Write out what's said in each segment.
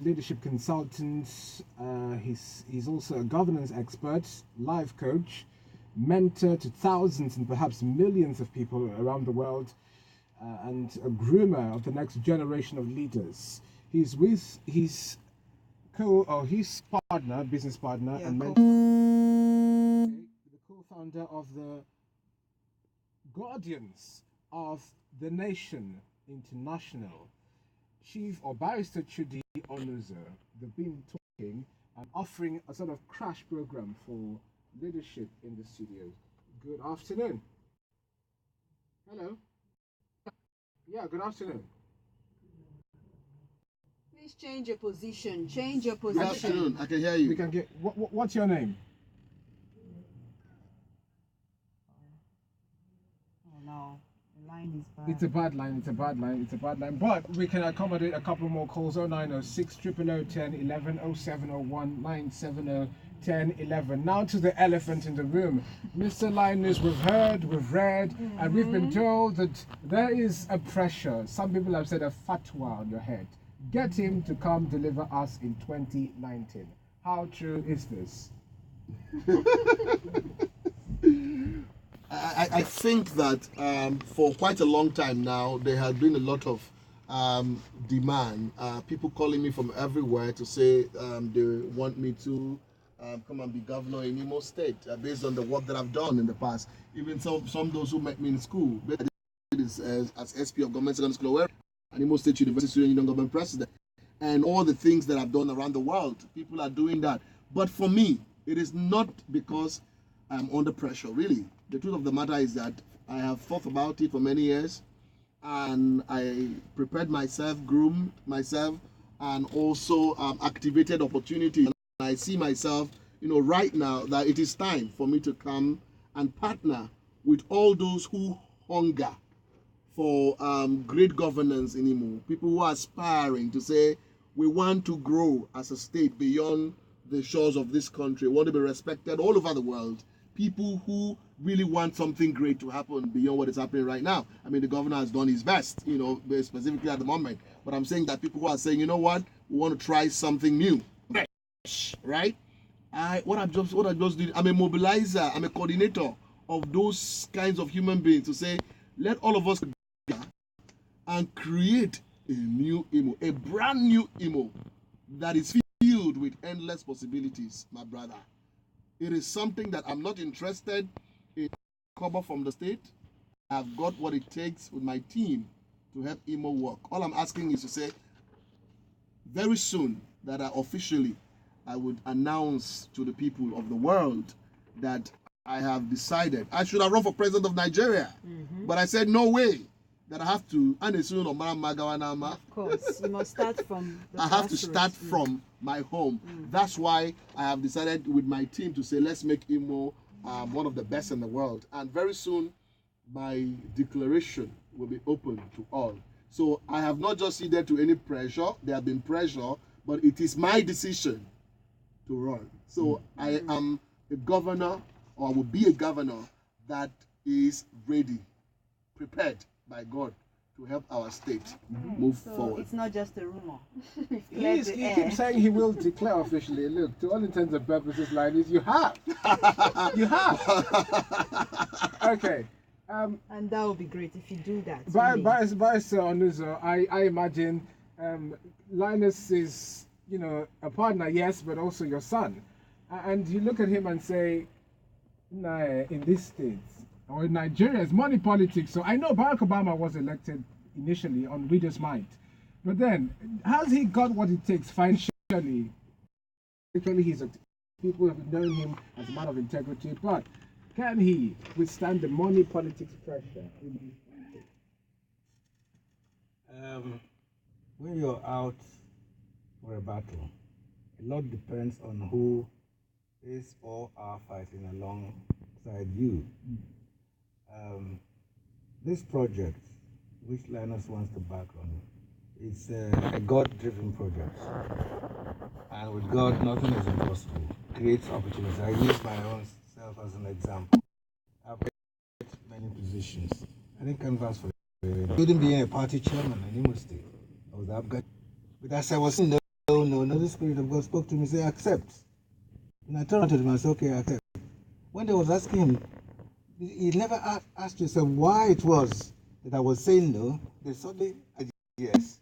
leadership consultant. He's also a governance expert, life coach, mentor to thousands and perhaps millions of people around the world, and a groomer of the next generation of leaders. He's with his his partner, business partner, and the co-founder of the Guardians of the Nation International, Chief or Barrister Chudi Onuzo. They've been talking and offering a sort of crash program for leadership in the studio. Good afternoon. Hello. Yeah, good afternoon. Please change your position. Change your Good position. afternoon. I can hear you. We can get. What's your name? Oh no, the line is bad. It's a bad line. It's a bad line. It's a bad line. But we can accommodate a couple more calls. 0906 000 10 11 0701 970 10 11. Now to the elephant in the room. Mr. Linus, we've heard, we've read, and we've been told that there is a pressure. Some people have said a fatwa on your head. Get him to come deliver us in 2019. How true is this? I think that for quite a long time now, there had been a lot of demand. People calling me from everywhere to say they want me to come and be governor in Imo State based on the work that I've done in the past. Even some those who met me in school, I did this as SP of Government Secondary School Owerri and Imo State University Student Union Government President. And all the things that I've done around the world, people are doing that. But for me, it is not because I'm under pressure, really. The truth of the matter is that I have thought about it for many years, and I prepared myself, groomed myself, and also activated opportunities. And I see myself, right now that it is time for me to come and partner with all those who hunger for great governance in Imo. People who are aspiring to say, we want to grow as a state beyond the shores of this country. We want to be respected all over the world. People who really want something great to happen beyond what is happening right now. I mean, the governor has done his best, specifically at the moment. But I'm saying that people who are saying, you know what, we want to try something new, right? What I just did, I'm a mobilizer, I'm a coordinator of those kinds of human beings to say, let all of us and create a new Imo, a brand new Imo that is filled with endless possibilities, my brother. It is something that I'm not interested in cover from the state. I've got what it takes with my team to help Imo work. All I'm asking is to say, very soon, that I would announce to the people of the world that I have decided I should have run for president of Nigeria. But I said, no way that I have to. Of course, you must start from the I have to start from my home. That's why I have decided with my team to say, let's make Imo one of the best in the world. And very soon, my declaration will be open to all. So I have not just ceded to any pressure. There have been pressure, but it is my decision to run. So I am a governor, or I will be a governor that is ready, prepared by God to help our state move forward. It's not just a rumor. He keeps saying he will declare officially. Look, to all intents and purposes, Linus, you have. You have. Okay. And that would be great if you do that. Barrister Onuzo, I imagine Linus is, a partner, yes, but also your son. And you look at him and say, nah, in this state, or in Nigeria, it's money politics. So I know Barack Obama was elected initially on readers' mind. But then, has he got what it takes financially? Actually, people have known him as a man of integrity, but can he withstand the money politics pressure? When you're out for a battle, a lot depends on who is or are fighting alongside you. This project, which Linus wants to back on, is a God-driven project. And with God, nothing is impossible. Creates opportunities. I use my own self as an example. I've got many positions. I didn't canvass for including being a party chairman in Imo State. I was Afghan. But as I was saying, no, another Spirit of God spoke to me, say, accept. And I turned to him and said, okay, accept. When they was asking him, he never asked himself why it was that I was saying no. They suddenly, yes.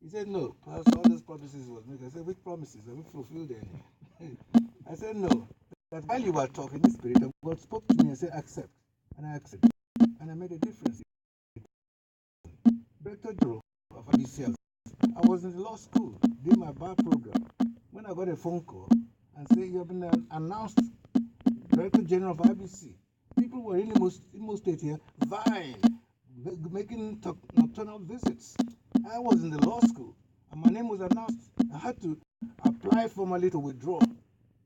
He said, no, perhaps all those promises was made. I said, which promises? Have we fulfilled any? I said, no. That while you were talking, the Spirit of God spoke to me and said, accept. And I accepted. And I made a difference. Director General of IBCL. I was in the law school doing my bar program when I got a phone call and said, you have been announced Director General of IBC. People were in Imo State here vying, making nocturnal visits. I was in the law school and my name was announced. I had to apply formally to withdraw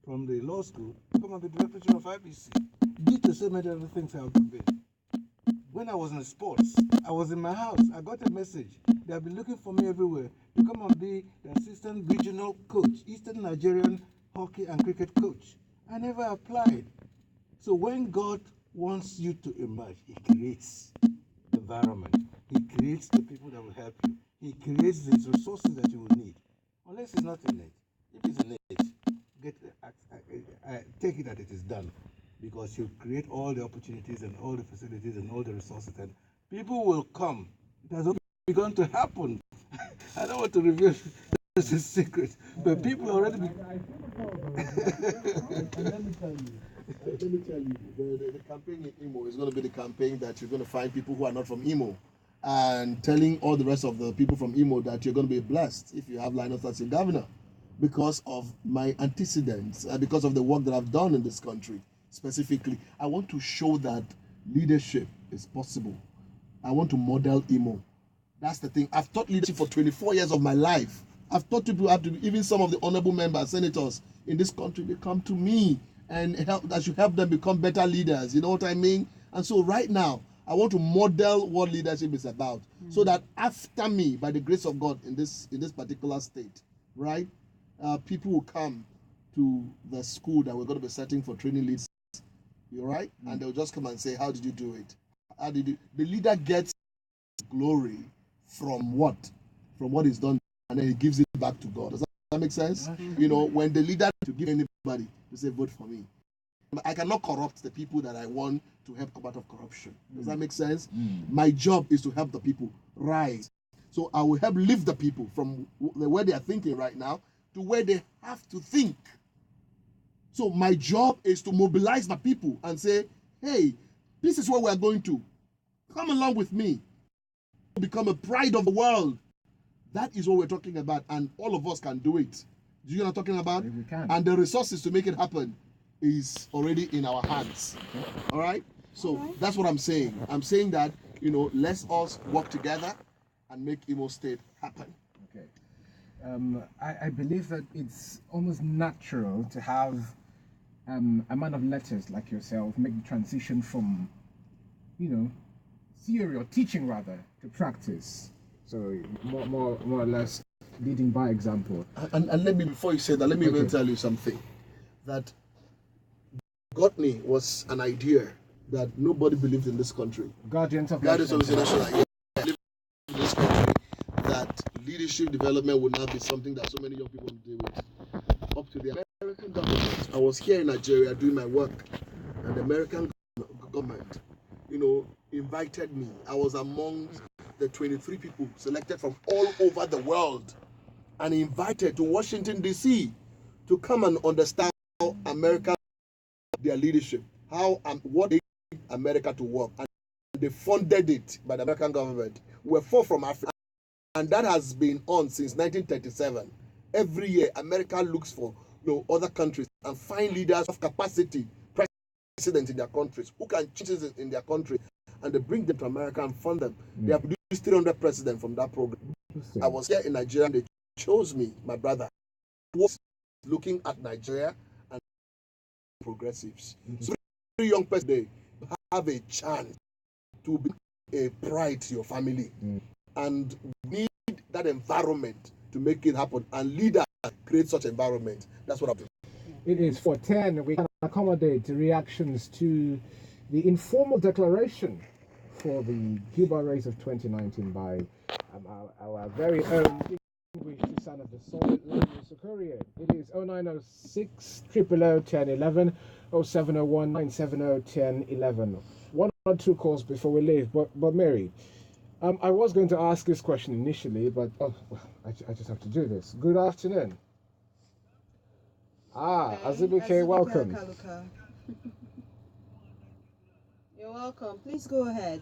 from the law school to come and be Director General of IBC. Due to so many other things I've been. When I was in sports, I was in my house. I got a message. They have been looking for me everywhere to come and be the assistant regional coach, Eastern Nigerian hockey and cricket coach. I never applied. So when God wants you to emerge, He creates the environment. He creates the people that will help you. He creates the resources that you will need. Unless it's not innate. If it's innate, take it that it is done. Because you create all the opportunities and all the facilities and all the resources, and people will come. It has already begun to happen. I don't want to reveal this is secret, but people already. Let me tell you, the campaign in Imo is going to be the campaign that you're going to find people who are not from Imo, and telling all the rest of the people from Imo that you're going to be blessed if you have Linus as your governor, because of my antecedents, because of the work that I've done in this country. Specifically, I want to show that leadership is possible. I want to model Imo. That's the thing. I've taught leadership for 24 years of my life. I've taught people how to, even some of the honorable members, senators in this country, they come to me and I should help them become better leaders. You know what I mean? And so right now, I want to model what leadership is about, so that after me, by the grace of God, in this particular state, right, people will come to the school that we're going to be setting for training leaders. You're right, and they'll just come and say, "How did you do it? How did you?" The leader gets glory from what? From what is done, and then he gives it back to God. Does that make sense? You know, when the leader to give anybody to say, "Vote for me," I cannot corrupt the people that I want to help come out of corruption. Does that make sense? My job is to help the people rise. So I will help lift the people from where they are thinking right now to where they have to think. So my job is to mobilize my people and say, hey, this is where we are going to. Come along with me. Become a pride of the world. That is what we're talking about, and all of us can do it. Do you know what I'm talking about? We can. And the resources to make it happen is already in our hands. All right? So that's what I'm saying. I'm saying that, let's us work together and make Imo State happen. Okay. I believe that it's almost natural to have a man of letters like yourself make the transition from, theory or teaching rather to practice. So more or less leading by example. And let me, before you say that, let me even tell you something. That got me was an idea that nobody believed in this country. Guardians of National Nations. in this country, that leadership development would not be something that so many young people deal with. Up to the American government. I was here in Nigeria doing my work, and the American government, invited me. I was among the 23 people selected from all over the world and invited to Washington, D.C. to come and understand how America, their leadership, what they need America to work. And they funded it by the American government. We're 4 from Africa, and that has been on since 1937. Every year, America looks for other countries and find leaders of capacity, presidents in their countries, who can change things in their country, and they bring them to America and fund them. They have produced 300 presidents from that program. I was here in Nigeria, and they chose me, my brother, who was looking at Nigeria and progressives. So, every young person, they have a chance to be a pride to your family. And we need that environment to make it happen. And leaders create such environment. That's what I'm doing. It is 4:10. We can accommodate reactions to the informal declaration for the Cuba race of 2019 by our very own the son of the solid language courier. It is 0906 000 1011 0701 970 1011. One or two calls before we leave. But Mary, I was going to ask this question initially, but well, I just have to do this. Good afternoon. Azubike, welcome. You're welcome. Please go ahead.